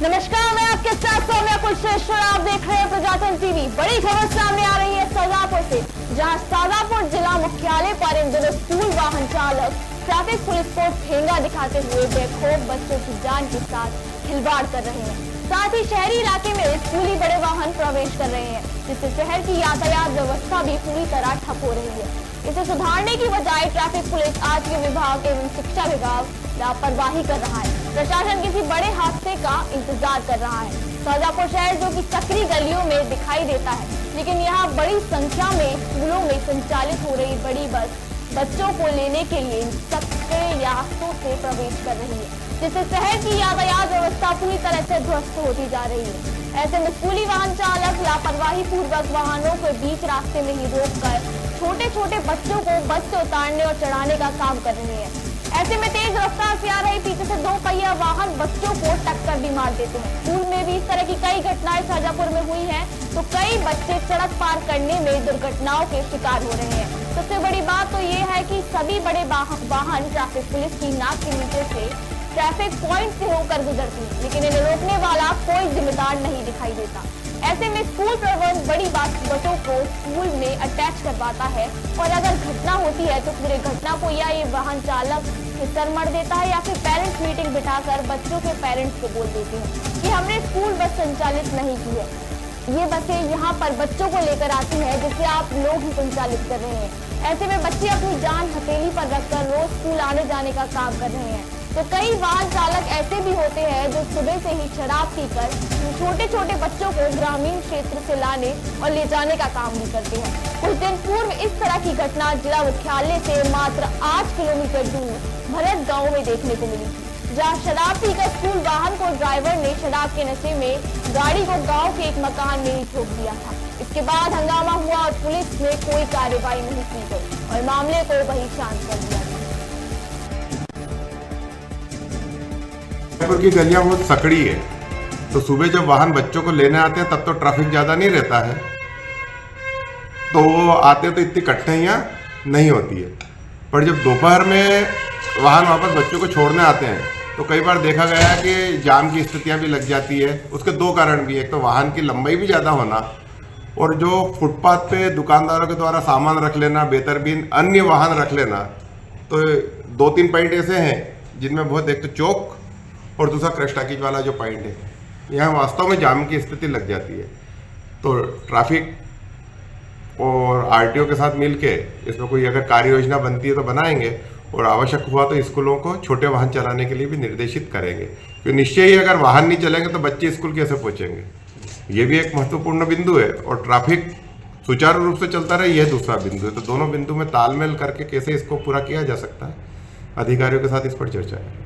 नमस्कार, मैं आपके साथ सौम्या कुलश्रेष्ठ और आप देख रहे हैं प्रजातंत्र टीवी। बड़ी खबर सामने आ रही है शाहजहांपुर से, जहां शाहजहांपुर जिला मुख्यालय पर इन दिनों स्कूल वाहन चालक ट्रैफिक पुलिस को ठेंगा दिखाते हुए बेखौफ बच्चों की जान के साथ खिलवाड़ कर रहे हैं। साथ ही शहरी इलाके में स्कूली बड़े वाहन प्रवेश कर रहे हैं, जिससे शहर की यातायात व्यवस्था भी पूरी तरह ठप हो रही है। इसे सुधारने की बजाय ट्रैफिक पुलिस, आरटीओ विभाग एवं शिक्षा विभाग लापरवाही कर रहा है। प्रशासन किसी बड़े हादसे का इंतजार कर रहा है। शाहजहांपुर शहर जो कि सकरी गलियों में दिखाई देता है, लेकिन यहाँ बड़ी संख्या में स्कूलों में संचालित हो रही बड़ी बस बच्चों को लेने के लिए सकरे रास्तों से प्रवेश कर रही है, जिससे शहर की यातायात व्यवस्था पूरी तरह से ध्वस्त होती जा रही है। ऐसे में स्कूली वाहन चालक लापरवाही पूर्वक वाहनों को बीच रास्ते में ही रोककर छोटे छोटे बच्चों को बस से उतारने और चढ़ाने का काम कर रहे हैं। ऐसे में तेज रफ्तार से आ रही पीछे से 2 पहिया वाहन बच्चों को टक्कर भी मार देते हैं। स्कूल में भी इस तरह की कई घटनाएं शाहजहांपुर में हुई हैं, तो कई बच्चे सड़क पार करने में दुर्घटनाओं के शिकार हो रहे हैं। सबसे बड़ी बात तो ये है कि सभी बड़े वाहन ट्रैफिक पुलिस की नाक के नीचे से ट्रैफिक पॉइंट से होकर गुजरती है, लेकिन इन्हें रोकने वाला कोई जिम्मेदार नहीं दिखाई देता। ऐसे में स्कूल प्रबंधन बड़ी बसों को स्कूल में अटैच करवाता है, और अगर घटना होती है तो पूरे घटना को या ये वाहन चालक सर मर देता है, या फिर पेरेंट्स मीटिंग बिठाकर बच्चों के पेरेंट्स को बोल देते हैं कि हमने स्कूल बस संचालित नहीं की है, ये बसें यहाँ पर बच्चों को लेकर आती है, जिसे आप लोग ही संचालित कर रहे हैं। ऐसे में बच्चे अपनी जान हथेली पर रखकर रोज स्कूल आने जाने का काम कर रहे हैं। तो कई वाहन चालक ऐसे भी होते हैं जो सुबह से ही शराब पीकर छोटे छोटे बच्चों को ग्रामीण क्षेत्र से लाने और ले जाने का काम भी करते हैं। कुछ दिन पूर्व इस तरह की घटना जिला मुख्यालय से मात्र 8 किलोमीटर दूर भरत गांव में देखने को मिली, जहां शराब पीकर स्कूल वाहन को ड्राइवर ने शराब के नशे में गाड़ी को गांव के एक मकान में ही ठोक दिया था। इसके बाद हंगामा हुआ और पुलिस ने कोई कार्रवाई नहीं की गई और मामले को वहीं शांत कर दिया। की गलियां बहुत सकड़ी है, तो सुबह जब वाहन बच्चों को लेने आते हैं तब तो ट्रैफिक ज़्यादा नहीं रहता है, तो वो आते तो इतनी कठिनाइयाँ नहीं होती है। पर जब दोपहर में वाहन वापस बच्चों को छोड़ने आते हैं तो कई बार देखा गया है कि जाम की स्थितियाँ भी लग जाती है। उसके 2 कारण भी है, एक तो वाहन की लंबाई भी ज़्यादा होना, और जो फुटपाथ पे दुकानदारों के द्वारा सामान रख लेना, बेतरतीब अन्य वाहन रख लेना। तो 2-3 पॉइंट ऐसे हैं जिनमें बहुत, एक तो चौक और दूसरा क्रश टाकीज वाला जो पॉइंट है, यहाँ वास्तव में जाम की स्थिति लग जाती है। तो ट्रैफिक और आरटीओ के साथ मिलके इसमें कोई अगर कार्य योजना बनती है तो बनाएंगे, और आवश्यक हुआ तो स्कूलों को छोटे वाहन चलाने के लिए भी निर्देशित करेंगे, क्योंकि निश्चय ही अगर वाहन नहीं चलेंगे तो बच्चे स्कूल कैसे पहुँचेंगे, ये भी एक महत्वपूर्ण बिंदु है। और ट्रैफिक सुचारू रूप से चलता रहे, यह दूसरा बिंदु है। तो दोनों बिंदु में तालमेल करके कैसे इसको पूरा किया जा सकता है, अधिकारियों के साथ इस पर चर्चा है।